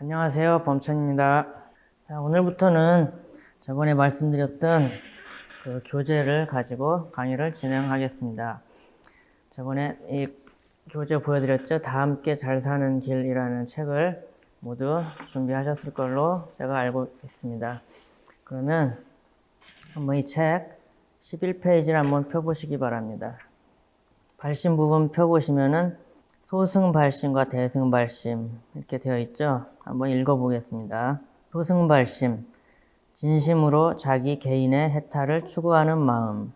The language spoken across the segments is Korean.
안녕하세요, 범천입니다. 자, 오늘부터는 저번에 말씀드렸던 그 교재를 가지고 강의를 진행하겠습니다. 저번에 이 교재 보여드렸죠? 다 함께 잘 사는 길이라는 책을 모두 준비하셨을 걸로 제가 알고 있습니다. 그러면 한번 이 책 11페이지를 한번 펴보시기 바랍니다. 발심 부분 펴보시면은 소승발심과 대승발심 이렇게 되어 있죠. 한번 읽어보겠습니다. 소승발심, 진심으로 자기 개인의 해탈을 추구하는 마음.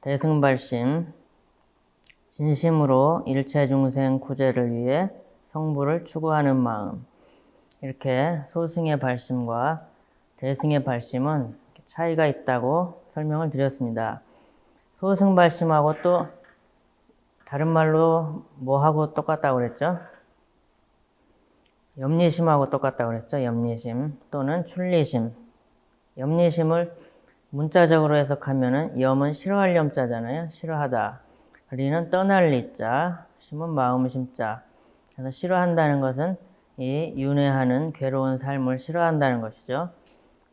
대승발심, 진심으로 일체 중생 구제를 위해 성부를 추구하는 마음. 이렇게 소승의 발심과 대승의 발심은 차이가 있다고 설명을 드렸습니다. 소승발심하고 또 다른 말로 뭐하고 똑같다고 그랬죠? 염리심하고 똑같다고 그랬죠? 염리심 또는 출리심. 염리심을 문자적으로 해석하면은 염은 싫어할 염자잖아요. 싫어하다. 리는 떠날 리자, 심은 마음 심자. 그래서 싫어한다는 것은 이 윤회하는 괴로운 삶을 싫어한다는 것이죠.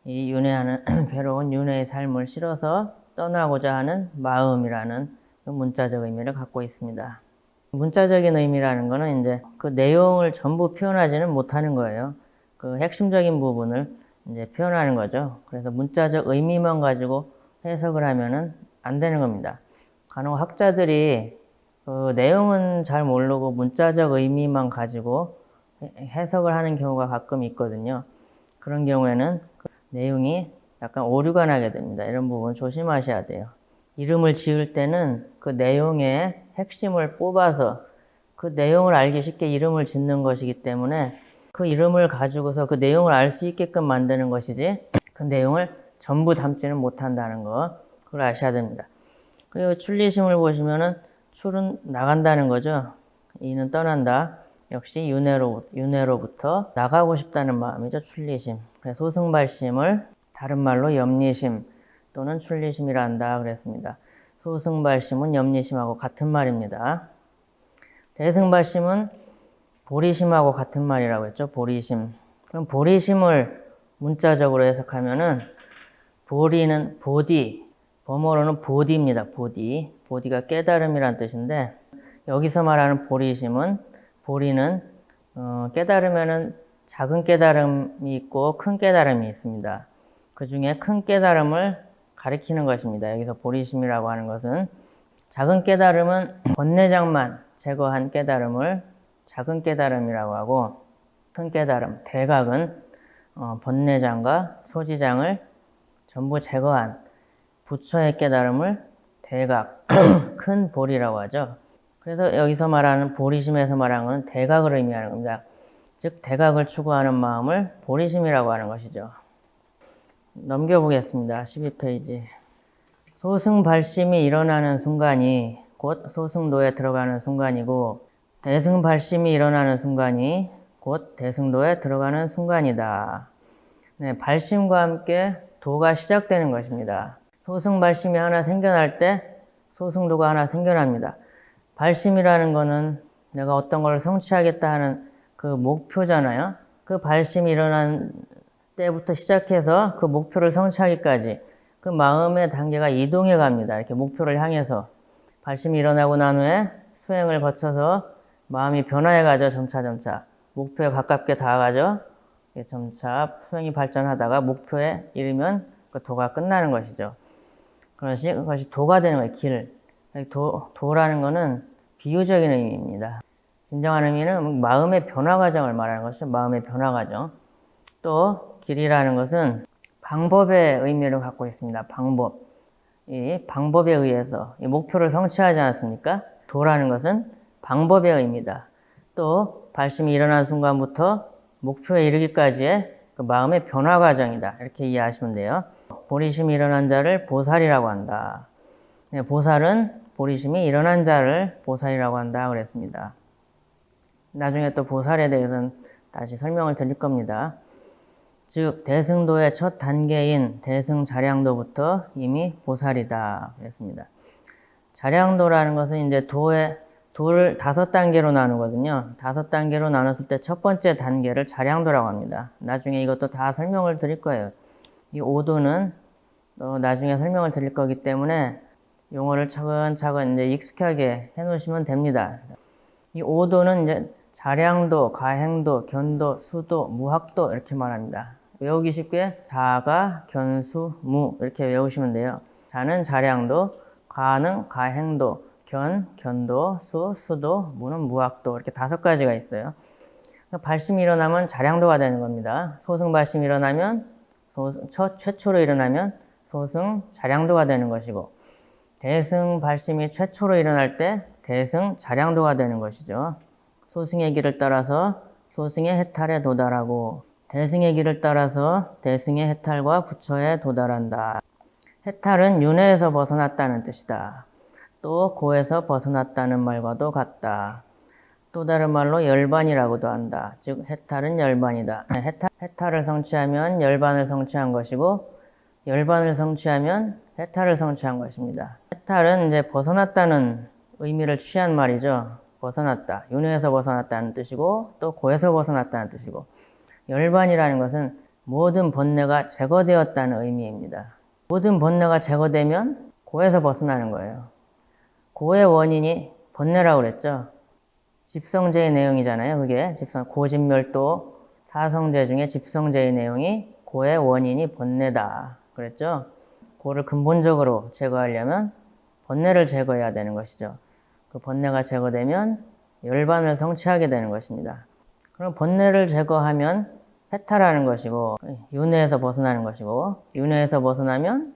이 윤회하는 괴로운 윤회의 삶을 싫어서 떠나고자 하는 마음이라는 문자적 의미를 갖고 있습니다. 문자적인 의미라는 것은 이제 그 내용을 전부 표현하지는 못하는 거예요. 그 핵심적인 부분을 이제 표현하는 거죠. 그래서 문자적 의미만 가지고 해석을 하면은 안 되는 겁니다. 간혹 학자들이 그 내용은 잘 모르고 문자적 의미만 가지고 해석을 하는 경우가 가끔 있거든요. 그런 경우에는 그 내용이 약간 오류가 나게 됩니다. 이런 부분 조심하셔야 돼요. 이름을 지을 때는 그 내용의 핵심을 뽑아서 그 내용을 알기 쉽게 이름을 짓는 것이기 때문에 그 이름을 가지고서 그 내용을 알 수 있게끔 만드는 것이지 그 내용을 전부 담지는 못한다는 거, 그걸 아셔야 됩니다. 그리고 출리심을 보시면은 출은 나간다는 거죠. 이는 떠난다. 역시 윤회로부터 나가고 싶다는 마음이죠. 출리심. 그래서 소승발심을 다른 말로 염리심 또는 출리심이라 한다 그랬습니다. 소승발심은 염리심하고 같은 말입니다. 대승발심은 보리심하고 같은 말이라고 했죠. 보리심. 그럼 보리심을 문자적으로 해석하면은 보리는 보디, 범어로는 보디입니다. 보디. 보디가 깨달음이란 뜻인데 여기서 말하는 보리심은 보리는 깨달으면은 작은 깨달음이 있고 큰 깨달음이 있습니다. 그 중에 큰 깨달음을 가리키는 것입니다. 여기서 보리심이라고 하는 것은 작은 깨달음은 번뇌장만 제거한 깨달음을 작은 깨달음이라고 하고 큰 깨달음, 대각은 번뇌장과 소지장을 전부 제거한 부처의 깨달음을 대각, 큰 보리라고 하죠. 그래서 여기서 말하는 보리심에서 말하는 것은 대각을 의미하는 겁니다. 즉 대각을 추구하는 마음을 보리심이라고 하는 것이죠. 넘겨보겠습니다. 12페이지. 소승발심이 일어나는 순간이 곧 소승도에 들어가는 순간이고 대승발심이 일어나는 순간이 곧 대승도에 들어가는 순간이다. 네, 발심과 함께 도가 시작되는 것입니다. 소승발심이 하나 생겨날 때 소승도가 하나 생겨납니다. 발심이라는 것은 내가 어떤 걸 성취하겠다 하는 그 목표잖아요. 그 발심이 일어난 때부터 시작해서 그 목표를 성취하기까지 그 마음의 단계가 이동해 갑니다. 이렇게 목표를 향해서 발심이 일어나고 난 후에 수행을 거쳐서 마음이 변화해 가죠. 점차 목표에 가깝게 다가가죠. 점차 수행이 발전하다가 목표에 이르면 그 도가 끝나는 것이죠. 그것이 도가 되는 거예요. 길. 도라는 것은 비유적인 의미입니다. 진정한 의미는 마음의 변화 과정을 말하는 것이죠. 마음의 변화 과정. 또 길이라는 것은 방법의 의미를 갖고 있습니다. 방법. 이 방법에 의해서 이 목표를 성취하지 않습니까? 도라는 것은 방법의 의미다. 또 발심이 일어난 순간부터 목표에 이르기까지의 그 마음의 변화 과정이다. 이렇게 이해하시면 돼요. 보리심이 일어난 자를 보살이라고 한다. 네, 보살은 보리심이 일어난 자를 보살이라고 한다 그랬습니다. 나중에 또 보살에 대해서는 다시 설명을 드릴 겁니다. 즉 대승도의 첫 단계인 대승자량도부터 이미 보살이다 그랬습니다. 자량도라는 것은 이제 도를 5단계로 나누거든요. 5단계로 나눴을 때 첫 번째 단계를 자량도라고 합니다. 나중에 이것도 다 설명을 드릴 거예요. 이 5도는 나중에 설명을 드릴 거기 때문에 용어를 차근차근 이제 익숙하게 해 놓으시면 됩니다. 이 5도는 이제 자량도, 가행도, 견도, 수도, 무학도 이렇게 말합니다. 외우기 쉽게 자가, 견수, 무 이렇게 외우시면 돼요. 자는 자량도, 가는 가행도, 견도, 수도, 무는 무학도 이렇게 5가지가 있어요. 발심이 일어나면 자량도가 되는 겁니다. 소승 발심이 일어나면 최초로 일어나면 소승 자량도가 되는 것이고 대승 발심이 최초로 일어날 때 대승 자량도가 되는 것이죠. 소승의 길을 따라서 소승의 해탈에 도달하고 대승의 길을 따라서 대승의 해탈과 부처에 도달한다. 해탈은 윤회에서 벗어났다는 뜻이다. 또 고에서 벗어났다는 말과도 같다. 또 다른 말로 열반이라고도 한다. 즉 해탈은 열반이다. 해탈을 성취하면 열반을 성취한 것이고 열반을 성취하면 해탈을 성취한 것입니다. 해탈은 이제 벗어났다는 의미를 취한 말이죠. 벗어났다. 윤회에서 벗어났다는 뜻이고 또 고에서 벗어났다는 뜻이고 열반이라는 것은 모든 번뇌가 제거되었다는 의미입니다. 모든 번뇌가 제거되면 고에서 벗어나는 거예요. 고의 원인이 번뇌라고 그랬죠. 집성제의 내용이잖아요. 그게 고집멸도 사성제 중에 집성제의 내용이 고의 원인이 번뇌다 그랬죠. 고를 근본적으로 제거하려면 번뇌를 제거해야 되는 것이죠. 그 번뇌가 제거되면 열반을 성취하게 되는 것입니다. 그럼 번뇌를 제거하면 해탈하는 것이고 윤회에서 벗어나는 것이고 윤회에서 벗어나면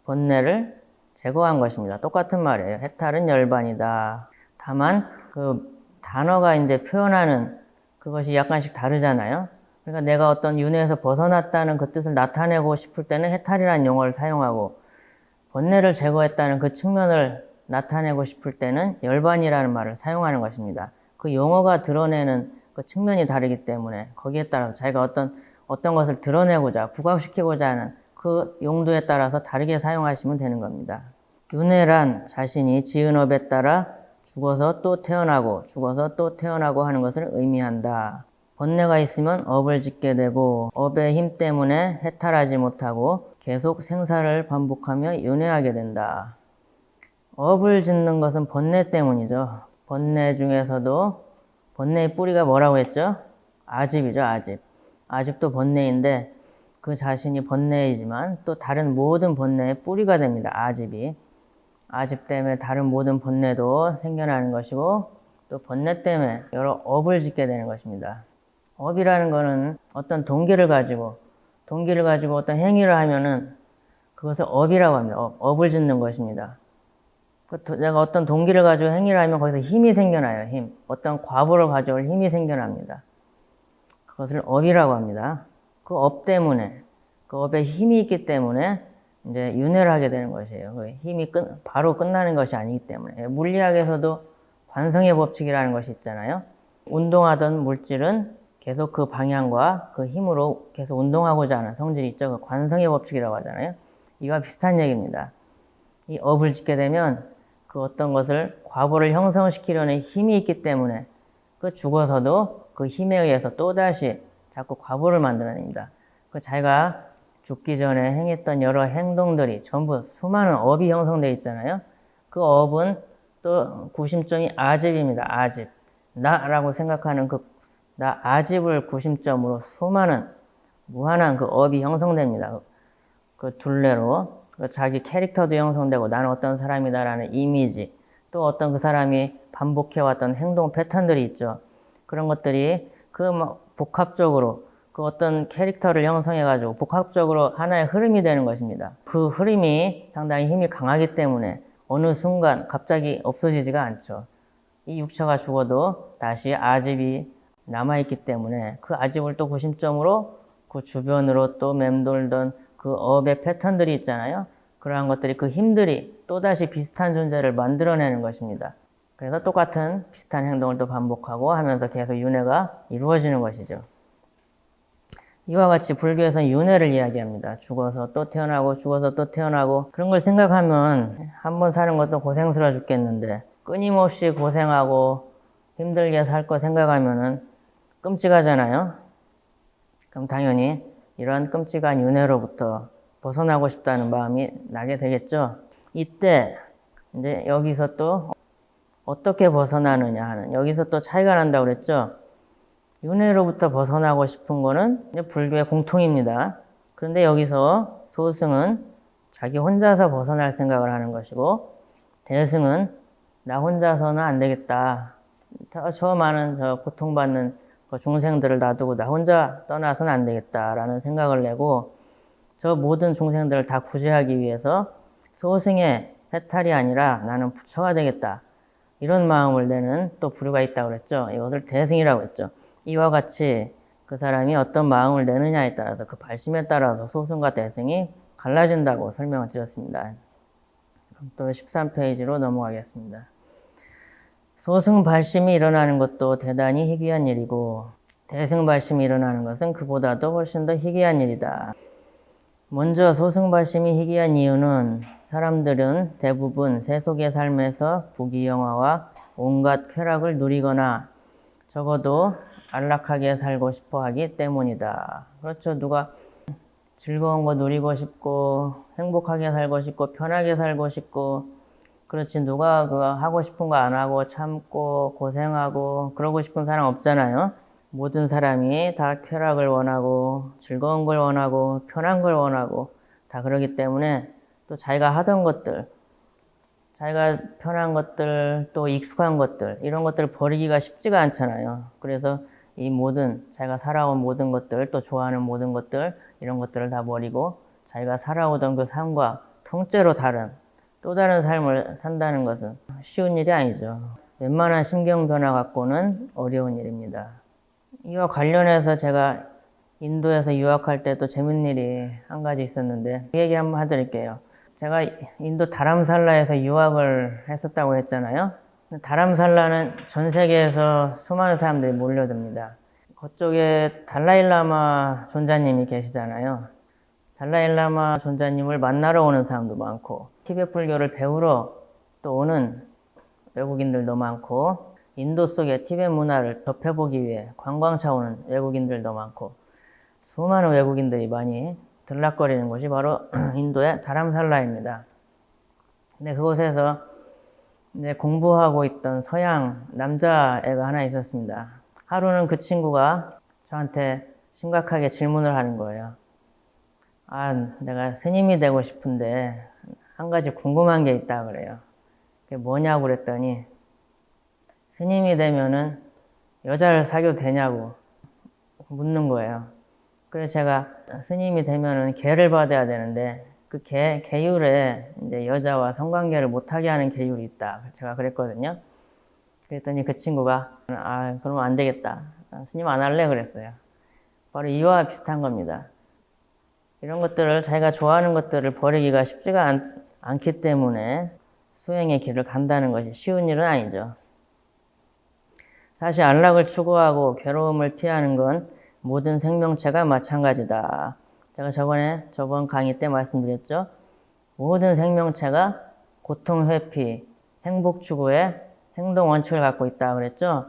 번뇌를 제거한 것입니다. 똑같은 말이에요. 해탈은 열반이다. 다만 그 단어가 이제 표현하는 그것이 약간씩 다르잖아요. 그러니까 내가 어떤 윤회에서 벗어났다는 그 뜻을 나타내고 싶을 때는 해탈이라는 용어를 사용하고 번뇌를 제거했다는 그 측면을 나타내고 싶을 때는 열반이라는 말을 사용하는 것입니다. 그 용어가 드러내는 그 측면이 다르기 때문에 거기에 따라서 자기가 어떤 것을 드러내고자 부각시키고자 하는 그 용도에 따라서 다르게 사용하시면 되는 겁니다. 윤회란 자신이 지은 업에 따라 죽어서 또 태어나고 죽어서 또 태어나고 하는 것을 의미한다. 번뇌가 있으면 업을 짓게 되고 업의 힘 때문에 해탈하지 못하고 계속 생사를 반복하며 윤회하게 된다. 업을 짓는 것은 번뇌 때문이죠. 번뇌 중에서도 번뇌의 뿌리가 뭐라고 했죠? 아집이죠. 아집. 아집도 번뇌인데 그 자신이 번뇌이지만 또 다른 모든 번뇌의 뿌리가 됩니다. 아집이. 아집 때문에 다른 모든 번뇌도 생겨나는 것이고 또 번뇌 때문에 여러 업을 짓게 되는 것입니다. 업이라는 것은 어떤 동기를 가지고 어떤 행위를 하면은 그것을 업이라고 합니다. 업을 짓는 것입니다. 내가 어떤 동기를 가지고 행위를 하면 거기서 힘이 생겨나요. 힘. 어떤 과보를 가져올 힘이 생겨납니다. 그것을 업이라고 합니다. 그 업 때문에 그 업에 힘이 있기 때문에 이제 윤회를 하게 되는 것이에요. 그 힘이 바로 끝나는 것이 아니기 때문에. 물리학에서도 관성의 법칙이라는 것이 있잖아요. 운동하던 물질은 계속 그 방향과 그 힘으로 계속 운동하고자 하는 성질이 있죠. 그 관성의 법칙이라고 하잖아요. 이와 비슷한 얘기입니다. 이 업을 짓게 되면 그 어떤 것을 과보를 형성시키려는 힘이 있기 때문에 그 죽어서도 그 힘에 의해서 또다시 자꾸 과보를 만들어냅니다. 그 자기가 죽기 전에 행했던 여러 행동들이 전부 수많은 업이 형성되어 있잖아요. 그 업은 또 구심점이 아집입니다. 아집. 나라고 생각하는 나 아집을 구심점으로 수많은 무한한 그 업이 형성됩니다. 그 둘레로 자기 캐릭터도 형성되고 나는 어떤 사람이다라는 이미지, 또 어떤 그 사람이 반복해왔던 행동 패턴들이 있죠. 그런 것들이 복합적으로 그 어떤 캐릭터를 형성해가지고 복합적으로 하나의 흐름이 되는 것입니다. 그 흐름이 상당히 힘이 강하기 때문에 어느 순간 갑자기 없어지지가 않죠. 이 육체가 죽어도 다시 아집이 남아있기 때문에 그 아집을 또 구심점으로 그 주변으로 또 맴돌던 그 업의 패턴들이 있잖아요. 그러한 것들이 그 힘들이 또다시 비슷한 존재를 만들어내는 것입니다. 그래서 똑같은 비슷한 행동을 또 반복하고 하면서 계속 윤회가 이루어지는 것이죠. 이와 같이 불교에서는 윤회를 이야기합니다. 죽어서 또 태어나고 죽어서 또 태어나고 그런 걸 생각하면 한 번 사는 것도 고생스러워 죽겠는데 끊임없이 고생하고 힘들게 살 거 생각하면은 끔찍하잖아요. 그럼 당연히 이러한 끔찍한 윤회로부터 벗어나고 싶다는 마음이 나게 되겠죠. 이때 이제 여기서 또 어떻게 벗어나느냐 하는, 여기서 또 차이가 난다고 그랬죠. 윤회로부터 벗어나고 싶은 거는 이제 불교의 공통입니다. 그런데 여기서 소승은 자기 혼자서 벗어날 생각을 하는 것이고, 대승은 나 혼자서는 안 되겠다. 저 많은 고통받는 중생들을 놔두고 나 혼자 떠나서는 안 되겠다라는 생각을 내고, 저 모든 중생들을 다 구제하기 위해서 소승의 해탈이 아니라 나는 부처가 되겠다. 이런 마음을 내는 또 부류가 있다고 그랬죠. 이것을 대승이라고 했죠. 이와 같이 그 사람이 어떤 마음을 내느냐에 따라서, 그 발심에 따라서 소승과 대승이 갈라진다고 설명을 드렸습니다. 그럼 또 13페이지로 넘어가겠습니다. 소승 발심이 일어나는 것도 대단히 희귀한 일이고, 대승 발심이 일어나는 것은 그보다도 훨씬 더 희귀한 일이다. 먼저 소승 발심이 희귀한 이유는 사람들은 대부분 세속의 삶에서 부귀영화와 온갖 쾌락을 누리거나 적어도 안락하게 살고 싶어 하기 때문이다. 그렇죠. 누가 즐거운 거 누리고 싶고 행복하게 살고 싶고 편하게 살고 싶고, 그렇지 누가 그거 하고 싶은 거 안 하고 참고 고생하고 그러고 싶은 사람 없잖아요. 모든 사람이 다 쾌락을 원하고 즐거운 걸 원하고 편한 걸 원하고 다 그러기 때문에, 또 자기가 하던 것들, 자기가 편한 것들, 또 익숙한 것들, 이런 것들을 버리기가 쉽지가 않잖아요. 그래서 이 모든 자기가 살아온 모든 것들, 또 좋아하는 모든 것들, 이런 것들을 다 버리고 자기가 살아오던 그 삶과 통째로 다른 또 다른 삶을 산다는 것은 쉬운 일이 아니죠. 웬만한 심경 변화 갖고는 어려운 일입니다. 이와 관련해서 제가 인도에서 유학할 때 또 재밌는 일이 한 가지 있었는데, 그 얘기 한번 해드릴게요. 제가 인도 다람살라에서 유학을 했었다고 했잖아요. 다람살라는 전 세계에서 수많은 사람들이 몰려듭니다. 그쪽에 달라일라마 존자님이 계시잖아요. 달라일라마 존자님을 만나러 오는 사람도 많고, 티베트 불교를 배우러 또 오는 외국인들도 많고, 인도 속의 티베트 문화를 접해보기 위해 관광차 오는 외국인들도 많고, 수많은 외국인들이 많이 들락거리는 곳이 바로 인도의 다람살라입니다. 근데 그곳에서 이제 공부하고 있던 서양 남자애가 하나 있었습니다. 하루는 그 친구가 저한테 심각하게 질문을 하는 거예요. 내가 스님이 되고 싶은데 한 가지 궁금한 게 있다 그래요. 그게 뭐냐고 그랬더니, 스님이 되면은 여자를 사귀어도 되냐고 묻는 거예요. 그래서 제가 스님이 되면은 계를 받아야 되는데 그 계율에 이제 여자와 성관계를 못하게 하는 계율이 있다. 제가 그랬거든요. 그랬더니 그 친구가 그러면 안 되겠다. 스님 안 할래 그랬어요. 바로 이와 비슷한 겁니다. 이런 것들을, 자기가 좋아하는 것들을 버리기가 쉽지가 않기 때문에 수행의 길을 간다는 것이 쉬운 일은 아니죠. 사실 안락을 추구하고 괴로움을 피하는 건 모든 생명체가 마찬가지다. 제가 저번 강의 때 말씀드렸죠. 모든 생명체가 고통 회피, 행복 추구의 행동 원칙을 갖고 있다 그랬죠.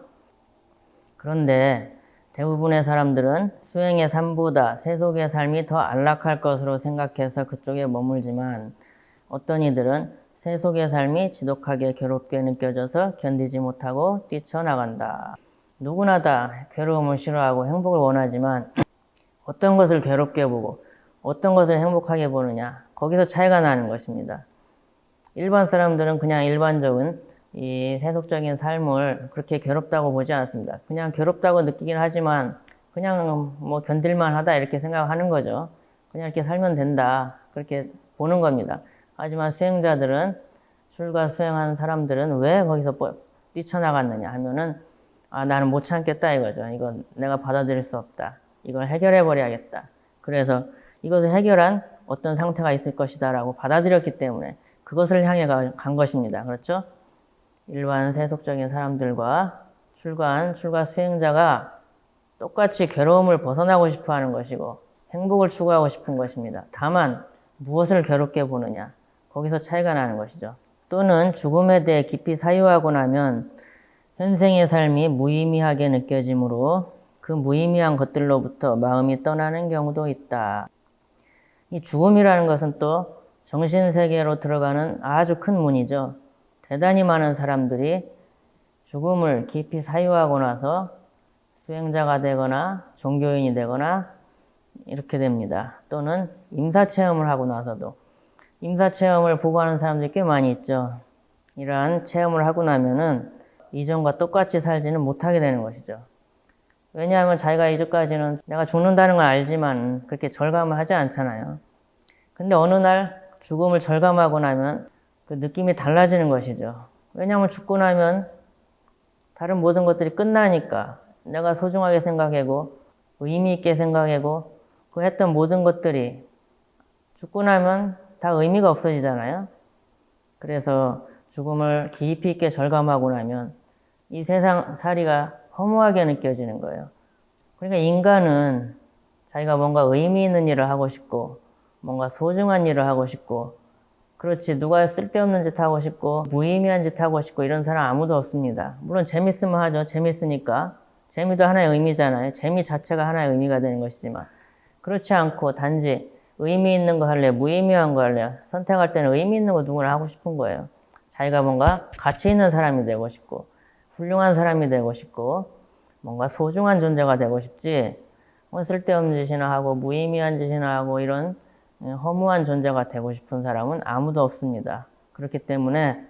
그런데 대부분의 사람들은 수행의 삶보다 세속의 삶이 더 안락할 것으로 생각해서 그쪽에 머물지만, 어떤 이들은 세속의 삶이 지독하게 괴롭게 느껴져서 견디지 못하고 뛰쳐나간다. 누구나 다 괴로움을 싫어하고 행복을 원하지만 어떤 것을 괴롭게 보고 어떤 것을 행복하게 보느냐, 거기서 차이가 나는 것입니다. 일반 사람들은 그냥 일반적인 이 세속적인 삶을 그렇게 괴롭다고 보지 않습니다. 그냥 괴롭다고 느끼긴 하지만 그냥 뭐 견딜만 하다 이렇게 생각하는 거죠. 그냥 이렇게 살면 된다, 그렇게 보는 겁니다. 하지만 수행자들은, 출가 수행하는 사람들은 왜 거기서 뛰쳐나갔느냐 하면은, 나는 못 참겠다 이거죠. 이건 내가 받아들일 수 없다. 이걸 해결해 버려야겠다. 그래서 이것을 해결한 어떤 상태가 있을 것이다 라고 받아들였기 때문에 그것을 향해 간 것입니다. 그렇죠? 일반 세속적인 사람들과 출가 수행자가 똑같이 괴로움을 벗어나고 싶어 하는 것이고 행복을 추구하고 싶은 것입니다. 다만 무엇을 괴롭게 보느냐, 거기서 차이가 나는 것이죠. 또는 죽음에 대해 깊이 사유하고 나면 현생의 삶이 무의미하게 느껴지므로 그 무의미한 것들로부터 마음이 떠나는 경우도 있다. 이 죽음이라는 것은 또 정신세계로 들어가는 아주 큰 문이죠. 대단히 많은 사람들이 죽음을 깊이 사유하고 나서 수행자가 되거나 종교인이 되거나 이렇게 됩니다. 또는 임사체험을 하고 나서도 임사체험을 보고 하는 사람들이 꽤 많이 있죠. 이러한 체험을 하고 나면은 이전과 똑같이 살지는 못하게 되는 것이죠. 왜냐하면 자기가 이전까지는 내가 죽는다는 걸 알지만 그렇게 절감을 하지 않잖아요. 근데 어느 날 죽음을 절감하고 나면 그 느낌이 달라지는 것이죠. 왜냐하면 죽고 나면 다른 모든 것들이 끝나니까 내가 소중하게 생각하고 의미 있게 생각하고 그 했던 모든 것들이 죽고 나면 다 의미가 없어지잖아요. 그래서 죽음을 깊이 있게 절감하고 나면 이 세상 살이가 허무하게 느껴지는 거예요. 그러니까 인간은 자기가 뭔가 의미 있는 일을 하고 싶고 뭔가 소중한 일을 하고 싶고 그렇지 누가 쓸데없는 짓 하고 싶고 무의미한 짓 하고 싶고 이런 사람 아무도 없습니다. 물론 재밌으면 하죠. 재밌으니까. 재미도 하나의 의미잖아요. 재미 자체가 하나의 의미가 되는 것이지만 그렇지 않고 단지 의미 있는 거 할래, 무의미한 거 할래 선택할 때는 의미 있는 거 누구나 하고 싶은 거예요. 자기가 뭔가 가치 있는 사람이 되고 싶고 훌륭한 사람이 되고 싶고 뭔가 소중한 존재가 되고 싶지 쓸데없는 짓이나 하고 무의미한 짓이나 하고 이런 허무한 존재가 되고 싶은 사람은 아무도 없습니다. 그렇기 때문에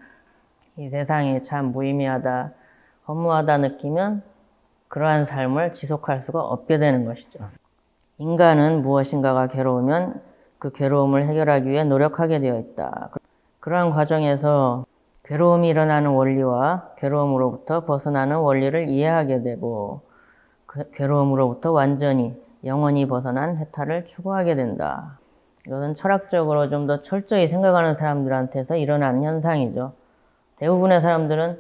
이 세상이 참 무의미하다, 허무하다 느끼면 그러한 삶을 지속할 수가 없게 되는 것이죠. 인간은 무엇인가가 괴로우면 그 괴로움을 해결하기 위해 노력하게 되어 있다. 그러한 과정에서 괴로움이 일어나는 원리와 괴로움으로부터 벗어나는 원리를 이해하게 되고 괴로움으로부터 완전히 영원히 벗어난 해탈을 추구하게 된다. 이것은 철학적으로 좀 더 철저히 생각하는 사람들한테서 일어나는 현상이죠. 대부분의 사람들은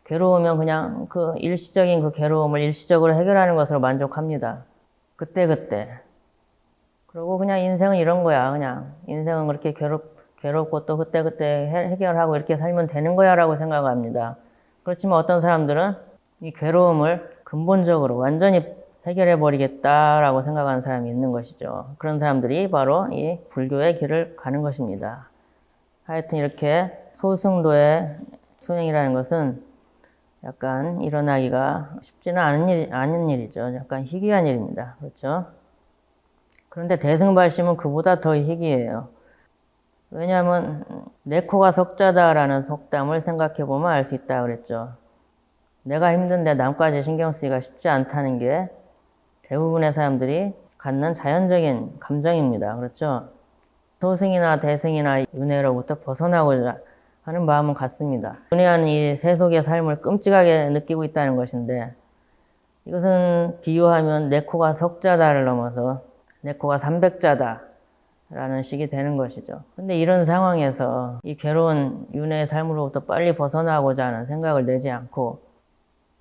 괴로우면 그냥 그 일시적인 그 괴로움을 일시적으로 해결하는 것으로 만족합니다. 그때그때. 그리고 그냥 인생은 이런 거야. 그냥 인생은 그렇게 괴롭고 또 그때그때 해결하고 이렇게 살면 되는 거야 라고 생각합니다. 그렇지만 어떤 사람들은 이 괴로움을 근본적으로 완전히 해결해 버리겠다라고 생각하는 사람이 있는 것이죠. 그런 사람들이 바로 이 불교의 길을 가는 것입니다. 하여튼 이렇게 소승도의 수행이라는 것은 약간 일어나기가 쉽지는 않은 일이죠. 약간 희귀한 일입니다. 그렇죠? 그런데 대승발심은 그보다 더 희귀해요. 왜냐하면 내 코가 석자다라는 속담을 생각해 보면 알 수 있다고 그랬죠. 내가 힘든데 남까지 신경 쓰기가 쉽지 않다는 게 대부분의 사람들이 갖는 자연적인 감정입니다. 그렇죠? 소승이나 대승이나 윤회로부터 벗어나고자 하는 마음은 같습니다. 윤회하는 이 세속의 삶을 끔찍하게 느끼고 있다는 것인데 이것은 비유하면 내 코가 석자다를 넘어서 내 코가 300자다 라는 식이 되는 것이죠. 근데 이런 상황에서 이 괴로운 윤회의 삶으로부터 빨리 벗어나고자 하는 생각을 내지 않고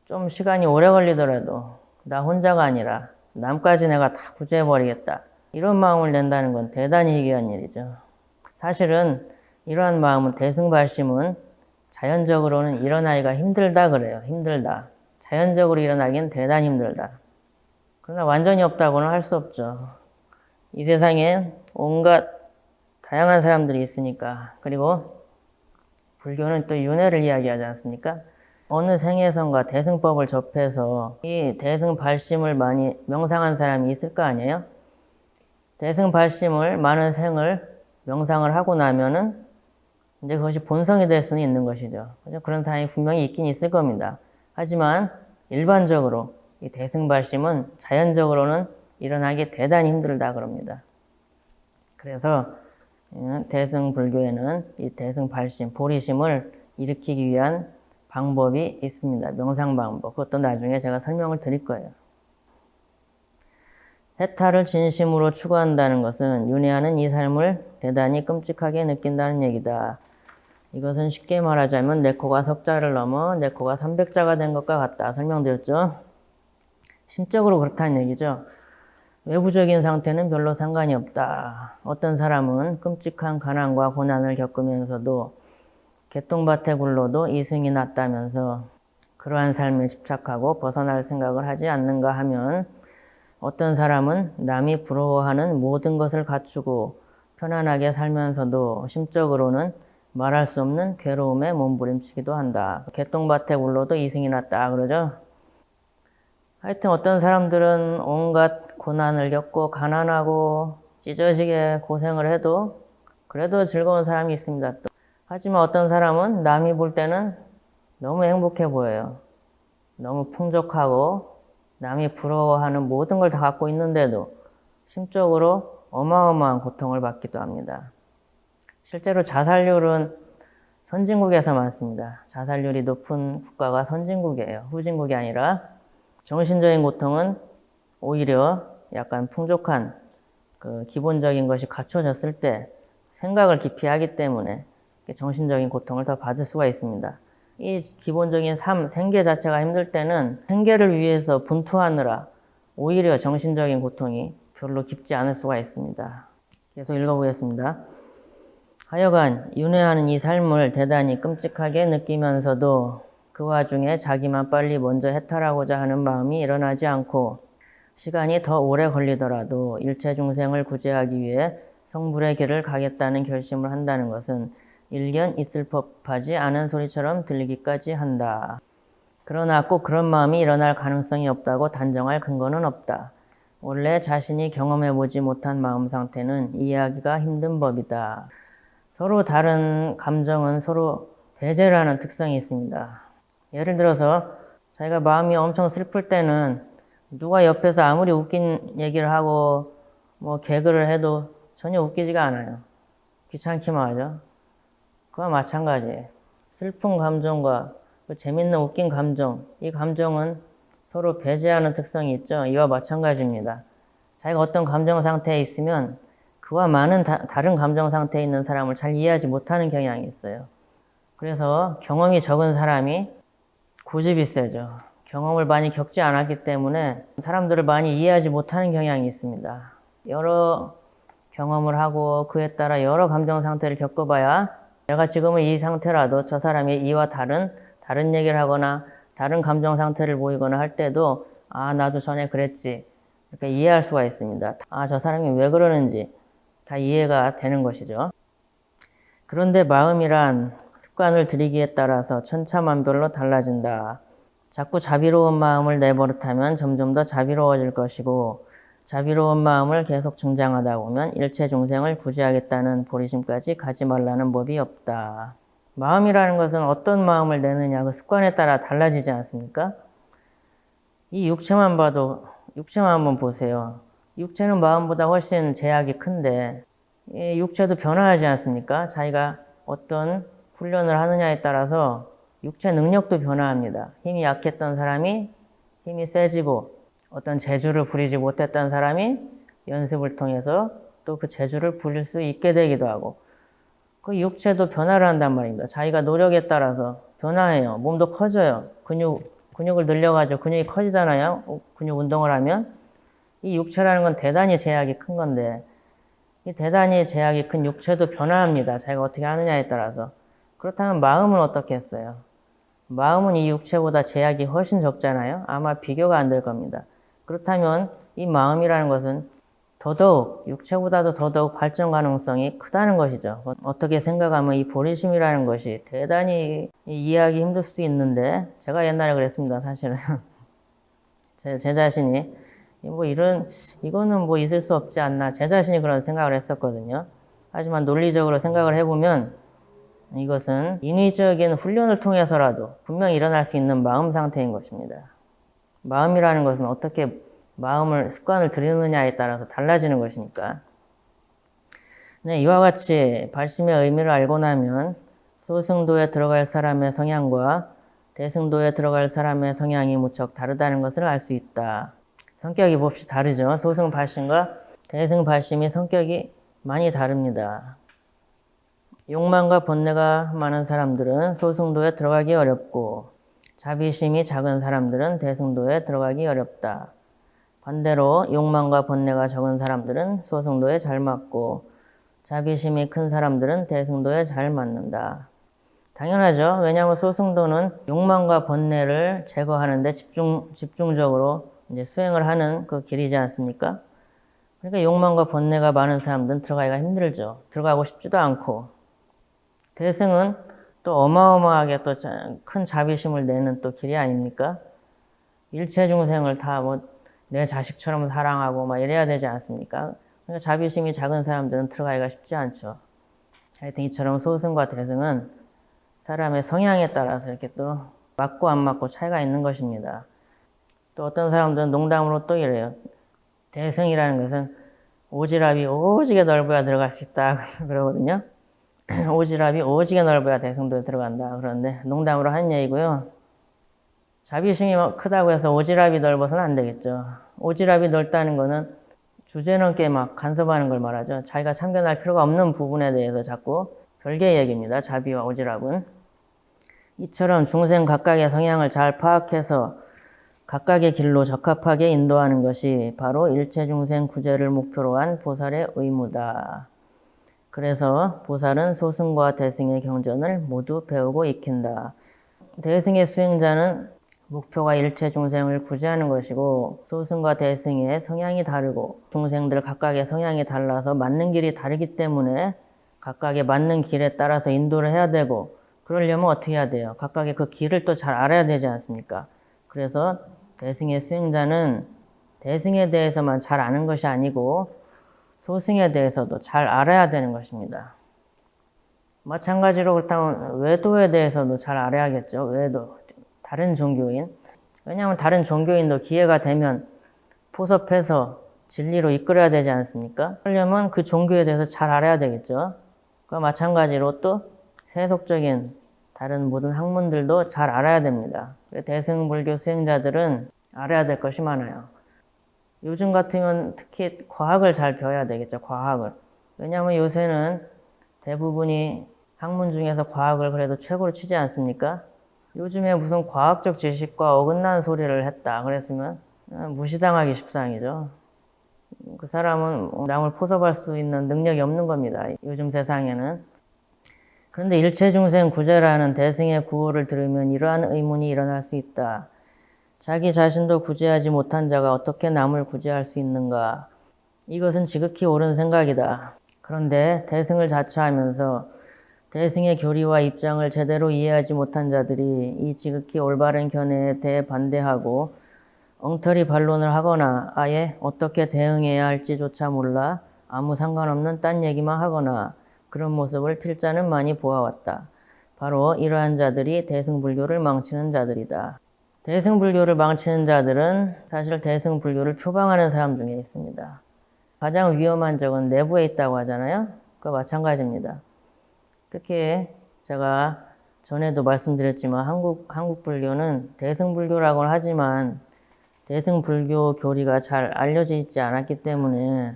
좀 시간이 오래 걸리더라도 나 혼자가 아니라 남까지 내가 다 구제해버리겠다. 이런 마음을 낸다는 건 대단히 희귀한 일이죠. 사실은 이러한 마음은 대승발심은 자연적으로는 일어나기가 힘들다 그래요. 힘들다. 자연적으로 일어나기는 대단히 힘들다. 그러나 완전히 없다고는 할 수 없죠. 이 세상에 온갖 다양한 사람들이 있으니까 그리고 불교는 또 윤회를 이야기하지 않습니까? 어느 생애선과 대승법을 접해서 이 대승발심을 많이 명상한 사람이 있을 거 아니에요? 대승발심을 많은 생을 명상을 하고 나면은 이제 그것이 본성이 될 수는 있는 것이죠. 그런 사람이 분명히 있긴 있을 겁니다. 하지만 일반적으로 이 대승발심은 자연적으로는 일어나기 대단히 힘들다 그럽니다. 그래서 대승불교에는 이 대승발심, 보리심을 일으키기 위한 방법이 있습니다. 명상 방법. 그것도 나중에 제가 설명을 드릴 거예요. 해탈을 진심으로 추구한다는 것은 윤회하는 이 삶을 대단히 끔찍하게 느낀다는 얘기다. 이것은 쉽게 말하자면 내 코가 석자를 넘어 내 코가 300자가 된 것과 같다. 설명드렸죠? 심적으로 그렇다는 얘기죠. 외부적인 상태는 별로 상관이 없다. 어떤 사람은 끔찍한 가난과 고난을 겪으면서도 개똥밭에 굴러도 이승이 낫다면서 그러한 삶에 집착하고 벗어날 생각을 하지 않는가 하면 어떤 사람은 남이 부러워하는 모든 것을 갖추고 편안하게 살면서도 심적으로는 말할 수 없는 괴로움에 몸부림치기도 한다. 개똥밭에 굴러도 이승이 낫다 그러죠. 하여튼 어떤 사람들은 온갖 고난을 겪고 가난하고 찢어지게 고생을 해도 그래도 즐거운 사람이 있습니다. 또. 하지만 어떤 사람은 남이 볼 때는 너무 행복해 보여요. 너무 풍족하고 남이 부러워하는 모든 걸 다 갖고 있는데도 심적으로 어마어마한 고통을 받기도 합니다. 실제로 자살률은 선진국에서 많습니다. 자살률이 높은 국가가 선진국이에요. 후진국이 아니라. 정신적인 고통은 오히려 약간 풍족한 그 기본적인 것이 갖춰졌을 때 생각을 깊이 하기 때문에 정신적인 고통을 더 받을 수가 있습니다. 이 기본적인 삶, 생계 자체가 힘들 때는 생계를 위해서 분투하느라 오히려 정신적인 고통이 별로 깊지 않을 수가 있습니다. 계속 읽어보겠습니다. 하여간 윤회하는 이 삶을 대단히 끔찍하게 느끼면서도 그 와중에 자기만 빨리 먼저 해탈하고자 하는 마음이 일어나지 않고 시간이 더 오래 걸리더라도 일체 중생을 구제하기 위해 성불의 길을 가겠다는 결심을 한다는 것은 일견 있을 법하지 않은 소리처럼 들리기까지 한다. 그러나 꼭 그런 마음이 일어날 가능성이 없다고 단정할 근거는 없다. 원래 자신이 경험해보지 못한 마음 상태는 이해하기가 힘든 법이다. 서로 다른 감정은 서로 배제를 하는 특성이 있습니다. 예를 들어서 자기가 마음이 엄청 슬플 때는 누가 옆에서 아무리 웃긴 얘기를 하고 뭐 개그를 해도 전혀 웃기지가 않아요. 귀찮기만 하죠. 그와 마찬가지예요. 슬픈 감정과 그 재밌는 웃긴 감정, 이 감정은 서로 배제하는 특성이 있죠. 이와 마찬가지입니다. 자기가 어떤 감정 상태에 있으면 그와 많은 다른 감정 상태에 있는 사람을 잘 이해하지 못하는 경향이 있어요. 그래서 경험이 적은 사람이 고집이 세죠. 경험을 많이 겪지 않았기 때문에 사람들을 많이 이해하지 못하는 경향이 있습니다. 여러 경험을 하고 그에 따라 여러 감정 상태를 겪어봐야 내가 지금은 이 상태라도 저 사람이 이와 다른 얘기를 하거나 다른 감정 상태를 보이거나 할 때도 아 나도 전에 그랬지 이렇게 이해할 수가 있습니다. 아 저 사람이 왜 그러는지 다 이해가 되는 것이죠. 그런데 마음이란 습관을 들이기에 따라서 천차만별로 달라진다. 자꾸 자비로운 마음을 내버릇하면 점점 더 자비로워질 것이고 자비로운 마음을 계속 증장하다 보면 일체 중생을 구제하겠다는 보리심까지 가지 말라는 법이 없다. 마음이라는 것은 어떤 마음을 내느냐 그 습관에 따라 달라지지 않습니까? 이 육체만 봐도 육체만 한번 보세요. 육체는 마음보다 훨씬 제약이 큰데 이 육체도 변화하지 않습니까? 자기가 어떤 훈련을 하느냐에 따라서 육체 능력도 변화합니다. 힘이 약했던 사람이 힘이 세지고 어떤 재주를 부리지 못했던 사람이 연습을 통해서 또 그 재주를 부릴 수 있게 되기도 하고 그 육체도 변화를 한단 말입니다. 자기가 노력에 따라서 변화해요. 몸도 커져요. 근육을 늘려가지고 근육이 커지잖아요. 근육 운동을 하면 이 육체라는 건 대단히 제약이 큰 건데 이 대단히 제약이 큰 육체도 변화합니다. 자기가 어떻게 하느냐에 따라서. 그렇다면 마음은 어떻게 했어요? 마음은 이 육체보다 제약이 훨씬 적잖아요. 아마 비교가 안 될 겁니다. 그렇다면 이 마음이라는 것은 더더욱 육체보다도 더더욱 발전 가능성이 크다는 것이죠. 어떻게 생각하면 이 보리심이라는 것이 대단히 이해하기 힘들 수도 있는데 제가 옛날에 그랬습니다. 사실은 제 자신이 이거는 뭐 있을 수 없지 않나 제 자신이 그런 생각을 했었거든요. 하지만 논리적으로 생각을 해보면 이것은 인위적인 훈련을 통해서라도 분명히 일어날 수 있는 마음 상태인 것입니다. 마음이라는 것은 어떻게 마음을 습관을 들이느냐에 따라서 달라지는 것이니까. 네, 이와 같이 발심의 의미를 알고 나면 소승도에 들어갈 사람의 성향과 대승도에 들어갈 사람의 성향이 무척 다르다는 것을 알 수 있다. 성격이 몹시 다르죠. 소승 발심과 대승 발심이 성격이 많이 다릅니다. 욕망과 번뇌가 많은 사람들은 소승도에 들어가기 어렵고 자비심이 작은 사람들은 대승도에 들어가기 어렵다. 반대로 욕망과 번뇌가 적은 사람들은 소승도에 잘 맞고 자비심이 큰 사람들은 대승도에 잘 맞는다. 당연하죠. 왜냐하면 소승도는 욕망과 번뇌를 제거하는데 집중적으로 이제 수행을 하는 그 길이지 않습니까? 그러니까 욕망과 번뇌가 많은 사람들은 들어가기가 힘들죠. 들어가고 싶지도 않고. 대승은 또 어마어마하게 또 큰 자비심을 내는 또 길이 아닙니까? 일체 중생을 다 내 자식처럼 사랑하고 막 이래야 되지 않습니까? 그러니까 자비심이 작은 사람들은 들어가기가 쉽지 않죠. 하여튼 이처럼 소승과 대승은 사람의 성향에 따라서 이렇게 또 맞고 안 맞고 차이가 있는 것입니다. 또 어떤 사람들은 농담으로 또 이래요. 대승이라는 것은 오지랖이 오지게 넓어야 들어갈 수 있다 그러거든요. 오지랖이 오지게 넓어야 대승도에 들어간다 그러는데 농담으로 한 얘기고요. 자비심이 크다고 해서 오지랖이 넓어서는 안 되겠죠. 오지랖이 넓다는 거는 주제넘게 막 간섭하는 걸 말하죠. 자기가 참견할 필요가 없는 부분에 대해서 자꾸 별개의 얘기입니다. 자비와 오지랖은. 이처럼 중생 각각의 성향을 잘 파악해서 각각의 길로 적합하게 인도하는 것이 바로 일체 중생 구제를 목표로 한 보살의 의무다. 그래서 보살은 소승과 대승의 경전을 모두 배우고 익힌다. 대승의 수행자는 목표가 일체 중생을 구제하는 것이고 소승과 대승의 성향이 다르고 중생들 각각의 성향이 달라서 맞는 길이 다르기 때문에 각각의 맞는 길에 따라서 인도를 해야 되고 그러려면 어떻게 해야 돼요? 각각의 그 길을 또 잘 알아야 되지 않습니까? 그래서 대승의 수행자는 대승에 대해서만 잘 아는 것이 아니고 소승에 대해서도 잘 알아야 되는 것입니다. 마찬가지로 그렇다면 외도에 대해서도 잘 알아야겠죠. 외도. 다른 종교인. 왜냐하면 다른 종교인도 기회가 되면 포섭해서 진리로 이끌어야 되지 않습니까? 그러려면 그 종교에 대해서 잘 알아야 되겠죠. 그와 마찬가지로 또 세속적인 다른 모든 학문들도 잘 알아야 됩니다. 대승불교 수행자들은 알아야 될 것이 많아요. 요즘 같으면 특히 과학을 잘 배워야 되겠죠. 과학을. 왜냐하면 요새는 대부분이 학문 중에서 과학을 그래도 최고로 치지 않습니까? 요즘에 무슨 과학적 지식과 어긋난 소리를 했다 그랬으면 무시당하기 십상이죠. 그 사람은 남을 포섭할 수 있는 능력이 없는 겁니다. 요즘 세상에는. 그런데 일체중생 구제라는 대승의 구호를 들으면 이러한 의문이 일어날 수 있다. 자기 자신도 구제하지 못한 자가 어떻게 남을 구제할 수 있는가? 이것은 지극히 옳은 생각이다. 그런데 대승을 자처하면서 대승의 교리와 입장을 제대로 이해하지 못한 자들이 이 지극히 올바른 견해에 대반대하고 엉터리 반론을 하거나 아예 어떻게 대응해야 할지조차 몰라 아무 상관없는 딴 얘기만 하거나 그런 모습을 필자는 많이 보아왔다. 바로 이러한 자들이 대승불교를 망치는 자들이다. 대승불교를 망치는 자들은 사실 대승불교를 표방하는 사람 중에 있습니다. 가장 위험한 적은 내부에 있다고 하잖아요. 그와 마찬가지입니다. 특히 제가 전에도 말씀드렸지만 한국 불교는 대승불교라고는 하지만 대승불교 교리가 잘 알려져 있지 않았기 때문에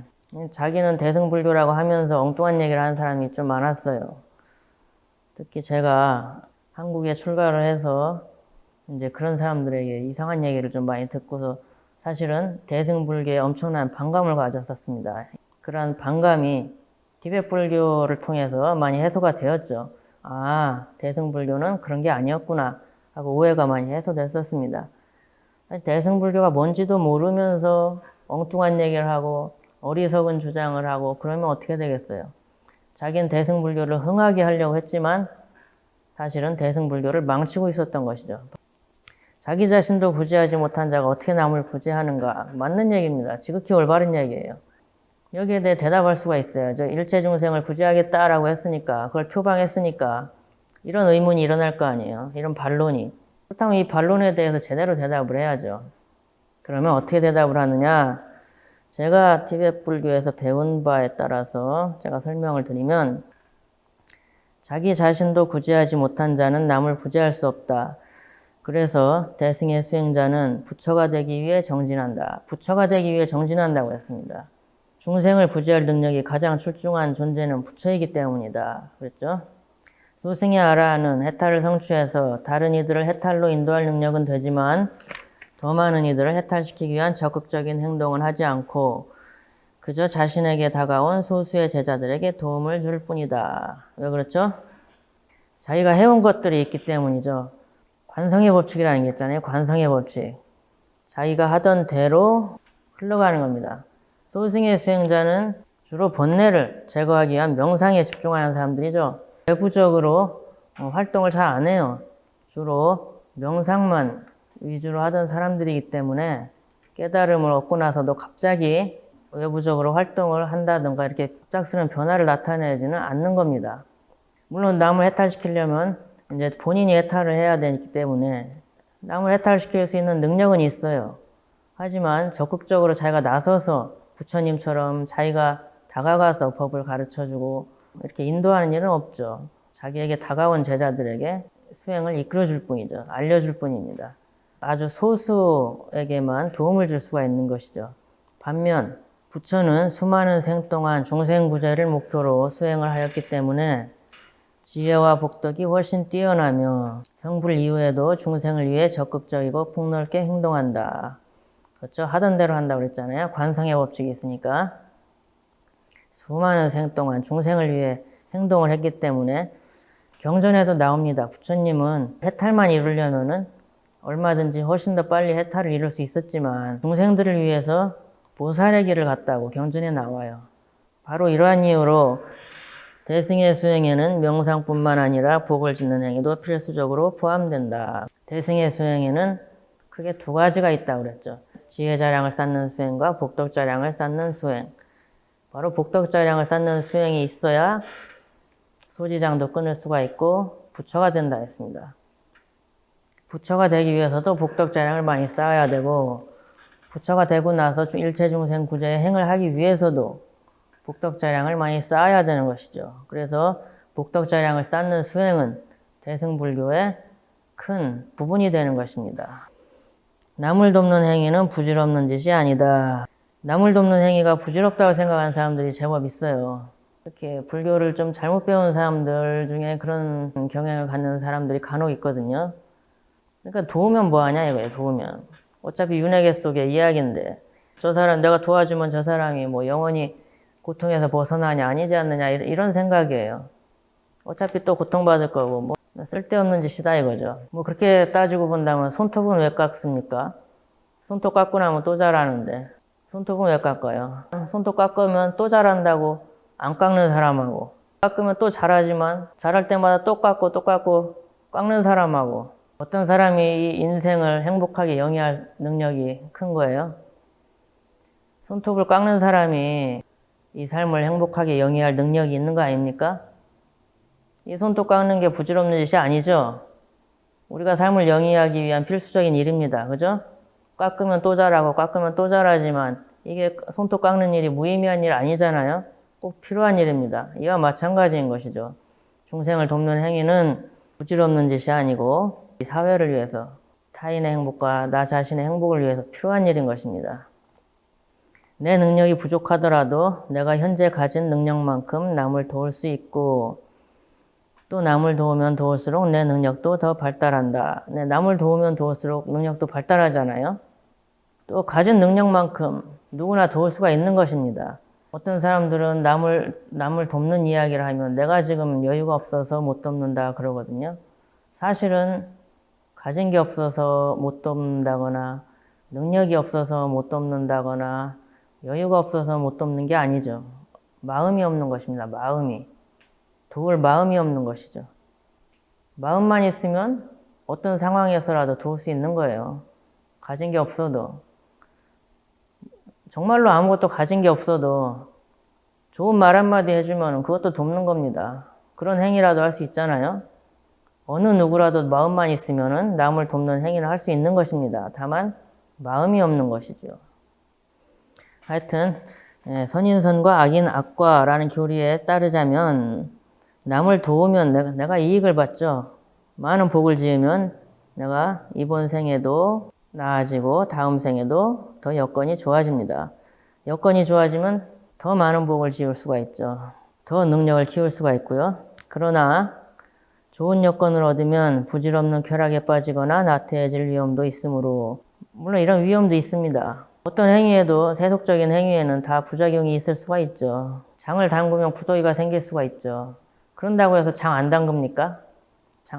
자기는 대승불교라고 하면서 엉뚱한 얘기를 하는 사람이 좀 많았어요. 특히 제가 한국에 출가를 해서 이제 그런 사람들에게 이상한 얘기를 좀 많이 듣고서 사실은 대승불교에 엄청난 반감을 가졌었습니다. 그러한 반감이 티베트 불교를 통해서 많이 해소가 되었죠. 아, 대승불교는 그런 게 아니었구나 하고 오해가 많이 해소됐었습니다. 대승불교가 뭔지도 모르면서 엉뚱한 얘기를 하고 어리석은 주장을 하고 그러면 어떻게 되겠어요? 자기는 대승불교를 흥하게 하려고 했지만 사실은 대승불교를 망치고 있었던 것이죠. 자기 자신도 구제하지 못한 자가 어떻게 남을 구제하는가? 맞는 얘기입니다. 지극히 올바른 얘기예요. 여기에 대해 대답할 수가 있어야죠. 일체중생을 구제하겠다라고 했으니까, 그걸 표방했으니까 이런 의문이 일어날 거 아니에요. 이런 반론이. 그렇다면 이 반론에 대해서 제대로 대답을 해야죠. 그러면 어떻게 대답을 하느냐? 제가 티베트 불교에서 배운 바에 따라서 제가 설명을 드리면 자기 자신도 구제하지 못한 자는 남을 구제할 수 없다. 그래서 대승의 수행자는 부처가 되기 위해 정진한다. 부처가 되기 위해 정진한다고 했습니다. 중생을 구제할 능력이 가장 출중한 존재는 부처이기 때문이다. 그랬죠? 소승의 아라한은 해탈을 성취해서 다른 이들을 해탈로 인도할 능력은 되지만 더 많은 이들을 해탈시키기 위한 적극적인 행동은 하지 않고 그저 자신에게 다가온 소수의 제자들에게 도움을 줄 뿐이다. 왜 그렇죠? 자기가 해온 것들이 있기 때문이죠. 관성의 법칙이라는 게 있잖아요. 관성의 법칙. 자기가 하던 대로 흘러가는 겁니다. 소승의 수행자는 주로 번뇌를 제거하기 위한 명상에 집중하는 사람들이죠. 외부적으로 활동을 잘 안 해요. 주로 명상만 위주로 하던 사람들이기 때문에 깨달음을 얻고 나서도 갑자기 외부적으로 활동을 한다든가 이렇게 갑작스러운 변화를 나타내지는 않는 겁니다. 물론 남을 해탈시키려면 이제 본인이 해탈을 해야 되기 때문에 남을 해탈시킬 수 있는 능력은 있어요. 하지만 적극적으로 자기가 나서서 부처님처럼 자기가 다가가서 법을 가르쳐주고 이렇게 인도하는 일은 없죠. 자기에게 다가온 제자들에게 수행을 이끌어줄 뿐이죠. 알려줄 뿐입니다. 아주 소수에게만 도움을 줄 수가 있는 것이죠. 반면 부처는 수많은 생 동안 중생구제를 목표로 수행을 하였기 때문에 지혜와 복덕이 훨씬 뛰어나며 성불 이후에도 중생을 위해 적극적이고 폭넓게 행동한다. 그렇죠? 하던 대로 한다고 그랬잖아요. 관성의 법칙이 있으니까. 수많은 생 동안 중생을 위해 행동을 했기 때문에 경전에도 나옵니다. 부처님은 해탈만 이루려면은 얼마든지 훨씬 더 빨리 해탈을 이룰 수 있었지만 중생들을 위해서 보살의 길을 갔다고 경전에 나와요. 바로 이러한 이유로 대승의 수행에는 명상뿐만 아니라 복을 짓는 행위도 필수적으로 포함된다. 대승의 수행에는 크게 두 가지가 있다고 그랬죠. 지혜자량을 쌓는 수행과 복덕자량을 쌓는 수행. 바로 복덕자량을 쌓는 수행이 있어야 소지장도 끊을 수가 있고 부처가 된다 했습니다. 부처가 되기 위해서도 복덕자량을 많이 쌓아야 되고 부처가 되고 나서 일체중생 구제의 행을 하기 위해서도 복덕자량을 많이 쌓아야 되는 것이죠. 그래서 복덕자량을 쌓는 수행은 대승불교의 큰 부분이 되는 것입니다. 남을 돕는 행위는 부질없는 짓이 아니다. 남을 돕는 행위가 부질없다고 생각하는 사람들이 제법 있어요. 이렇게 불교를 좀 잘못 배운 사람들 중에 그런 경향을 갖는 사람들이 간혹 있거든요. 그러니까 도우면 뭐하냐 이거예요. 도우면. 어차피 윤회계 속의 이야기인데 저 사람 내가 도와주면 저 사람이 뭐 영원히 고통에서 벗어나냐 아니지 않느냐 이런 생각이에요. 어차피 또 고통받을 거고 뭐 쓸데없는 짓이다 이거죠. 뭐 그렇게 따지고 본다면 손톱은 왜 깎습니까? 손톱 깎고 나면 또 자라는데 손톱은 왜 깎아요? 손톱 깎으면 또 자란다고 안 깎는 사람하고 깎으면 또 자라지만 자랄 때마다 또 깎고 깎는 사람하고 어떤 사람이 이 인생을 행복하게 영위할 능력이 큰 거예요? 손톱을 깎는 사람이 이 삶을 행복하게 영위할 능력이 있는 거 아닙니까? 이 손톱 깎는 게 부질없는 짓이 아니죠? 우리가 삶을 영위하기 위한 필수적인 일입니다. 그죠? 깎으면 또 자라고 깎으면 또 자라지만 이게 손톱 깎는 일이 무의미한 일 아니잖아요? 꼭 필요한 일입니다. 이와 마찬가지인 것이죠. 중생을 돕는 행위는 부질없는 짓이 아니고 이 사회를 위해서 타인의 행복과 나 자신의 행복을 위해서 필요한 일인 것입니다. 내 능력이 부족하더라도 내가 현재 가진 능력만큼 남을 도울 수 있고 또 남을 도우면 도울수록 내 능력도 더 발달한다. 남을 도우면 도울수록 능력도 발달하잖아요. 또 가진 능력만큼 누구나 도울 수가 있는 것입니다. 어떤 사람들은 남을 돕는 이야기를 하면 내가 지금 여유가 없어서 못 돕는다 그러거든요. 사실은 가진 게 없어서 못 돕는다거나 능력이 없어서 못 돕는다거나 여유가 없어서 못 돕는 게 아니죠. 마음이 없는 것입니다. 마음이. 도울 마음이 없는 것이죠. 마음만 있으면 어떤 상황에서라도 도울 수 있는 거예요. 가진 게 없어도. 정말로 아무것도 가진 게 없어도 좋은 말 한마디 해주면 그것도 돕는 겁니다. 그런 행위라도 할 수 있잖아요. 어느 누구라도 마음만 있으면 남을 돕는 행위를 할 수 있는 것입니다. 다만 마음이 없는 것이죠. 하여튼 선인선과 악인악과라는 교리에 따르자면 남을 도우면 내가 이익을 받죠. 많은 복을 지으면 내가 이번 생에도 나아지고 다음 생에도 더 여건이 좋아집니다. 여건이 좋아지면 더 많은 복을 지을 수가 있죠. 더 능력을 키울 수가 있고요. 그러나 좋은 여건을 얻으면 부질없는 쾌락에 빠지거나 나태해질 위험도 있으므로 물론 이런 위험도 있습니다. 어떤 행위에도 세속적인 행위에는 다 부작용이 있을 수가 있죠. 장을 담그면 부더기가 생길 수가 있죠. 그런다고 해서 장 안 담급니까?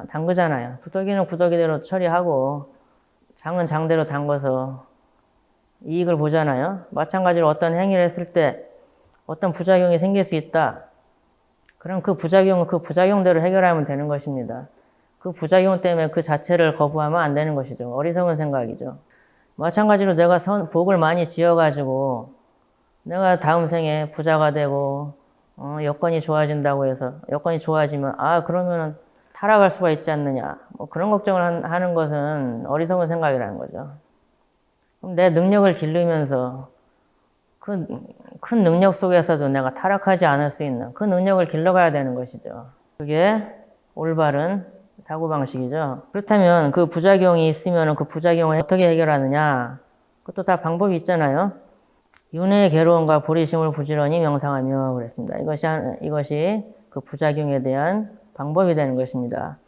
담그잖아요. 구더기는 구더기대로 처리하고 장은 장대로 담궈서 이익을 보잖아요. 마찬가지로 어떤 행위를 했을 때 어떤 부작용이 생길 수 있다. 그럼 그 부작용은 그 부작용대로 해결하면 되는 것입니다. 그 부작용 때문에 그 자체를 거부하면 안 되는 것이죠. 어리석은 생각이죠. 마찬가지로 내가 복을 많이 지어가지고 내가 다음 생에 부자가 되고 여건이 좋아진다고 해서 여건이 좋아지면 그러면은 타락할 수가 있지 않느냐. 뭐 그런 걱정을 하는 것은 어리석은 생각이라는 거죠. 그럼 내 능력을 기르면서 그 큰 능력 속에서도 내가 타락하지 않을 수 있는 그 능력을 길러가야 되는 것이죠. 그게 올바른 사고방식이죠. 그렇다면 그 부작용이 있으면 그 부작용을 어떻게 해결하느냐? 그것도 다 방법이 있잖아요. 윤회의 괴로움과 보리심을 부지런히 명상하며 그랬습니다. 이것이 그 부작용에 대한 방법이 되는 것입니다.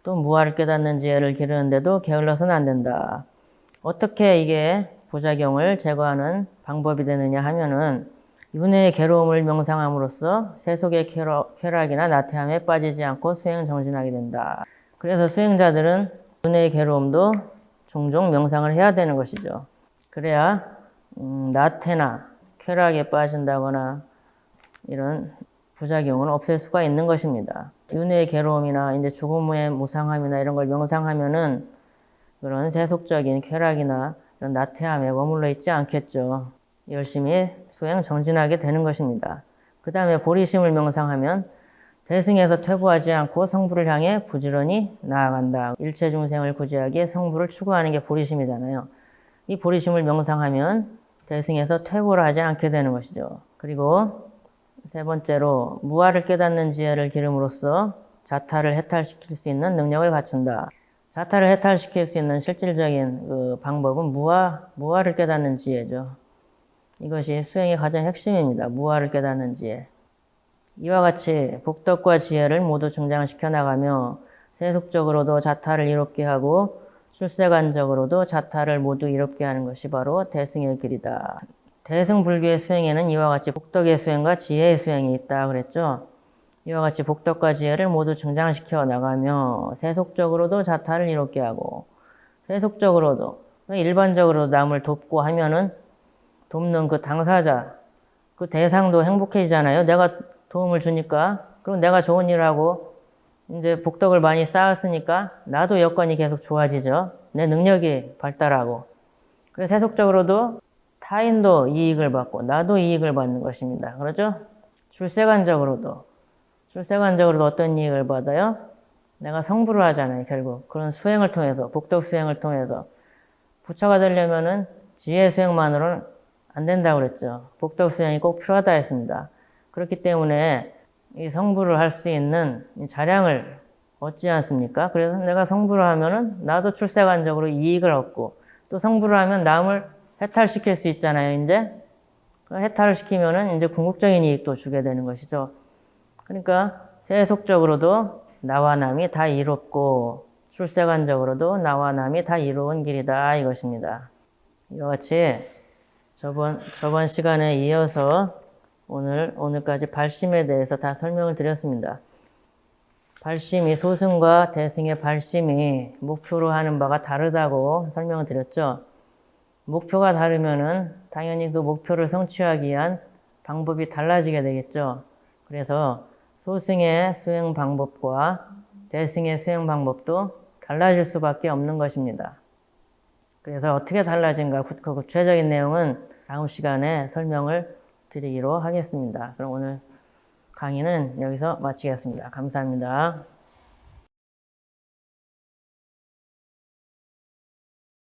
또 무아를 깨닫는 지혜를 기르는데도 게을러서는 안 된다. 어떻게 이게 부작용을 제거하는 방법이 되느냐 하면은 윤회의 괴로움을 명상함으로써 세속의 쾌락이나 나태함에 빠지지 않고 수행 정진하게 된다. 그래서 수행자들은 윤회의 괴로움도 종종 명상을 해야 되는 것이죠. 그래야 나태나 쾌락에 빠진다거나 이런 부작용을 없앨 수가 있는 것입니다. 윤회의 괴로움이나 이제 죽음 후의 무상함이나 이런 걸 명상하면은 그런 세속적인 쾌락이나 이런 나태함에 머물러 있지 않겠죠. 열심히 수행 정진하게 되는 것입니다. 그 다음에 보리심을 명상하면 대승에서 퇴보하지 않고 성부를 향해 부지런히 나아간다. 일체 중생을 구제하기에 성부를 추구하는 게 보리심이잖아요. 이 보리심을 명상하면 대승에서 퇴보를 하지 않게 되는 것이죠. 그리고 세 번째로 무아를 깨닫는 지혜를 기름으로써 자타를 해탈시킬 수 있는 능력을 갖춘다. 자타를 해탈시킬 수 있는 실질적인 그 방법은 무아를 깨닫는 지혜죠. 이것이 수행의 가장 핵심입니다. 무아를 깨닫는 지혜. 이와 같이 복덕과 지혜를 모두 증장시켜 나가며 세속적으로도 자타를 이롭게 하고 출세관적으로도 자타를 모두 이롭게 하는 것이 바로 대승의 길이다. 대승불교의 수행에는 이와 같이 복덕의 수행과 지혜의 수행이 있다 그랬죠. 이와 같이 복덕과 지혜를 모두 증장시켜 나가며 세속적으로도 자타를 이롭게 하고 세속적으로도 일반적으로 남을 돕고 하면은 돕는 그 당사자, 그 대상도 행복해지잖아요. 내가 도움을 주니까. 그리고 내가 좋은 일을 하고 이제 복덕을 많이 쌓았으니까 나도 여건이 계속 좋아지죠. 내 능력이 발달하고. 그래서 세속적으로도 타인도 이익을 받고 나도 이익을 받는 것입니다. 그렇죠? 출세관적으로도 어떤 이익을 받아요? 내가 성불을 하잖아요. 결국 그런 수행을 통해서, 복덕 수행을 통해서 부처가 되려면은 지혜 수행만으로는 안 된다고 그랬죠. 복덕 수행이 꼭 필요하다 했습니다. 그렇기 때문에 이 성불을 할 수 있는 자량을 얻지 않습니까? 그래서 내가 성불을 하면은 나도 출세관적으로 이익을 얻고 또 성불을 하면 남을 해탈시킬 수 있잖아요. 이제 해탈을 시키면은 이제 궁극적인 이익도 주게 되는 것이죠. 그러니까 세속적으로도 나와 남이 다 이롭고 출세관적으로도 나와 남이 다 이로운 길이다 이것입니다. 이와 같이 저번 시간에 이어서 오늘까지 발심에 대해서 다 설명을 드렸습니다. 발심이 소승과 대승의 발심이 목표로 하는 바가 다르다고 설명을 드렸죠. 목표가 다르면은 당연히 그 목표를 성취하기 위한 방법이 달라지게 되겠죠. 그래서 소승의 수행 방법과 대승의 수행 방법도 달라질 수밖에 없는 것입니다. 그래서 어떻게 달라진가 그 구체적인 내용은 다음 시간에 설명을 드리기로 하겠습니다. 그럼 오늘 강의는 여기서 마치겠습니다. 감사합니다.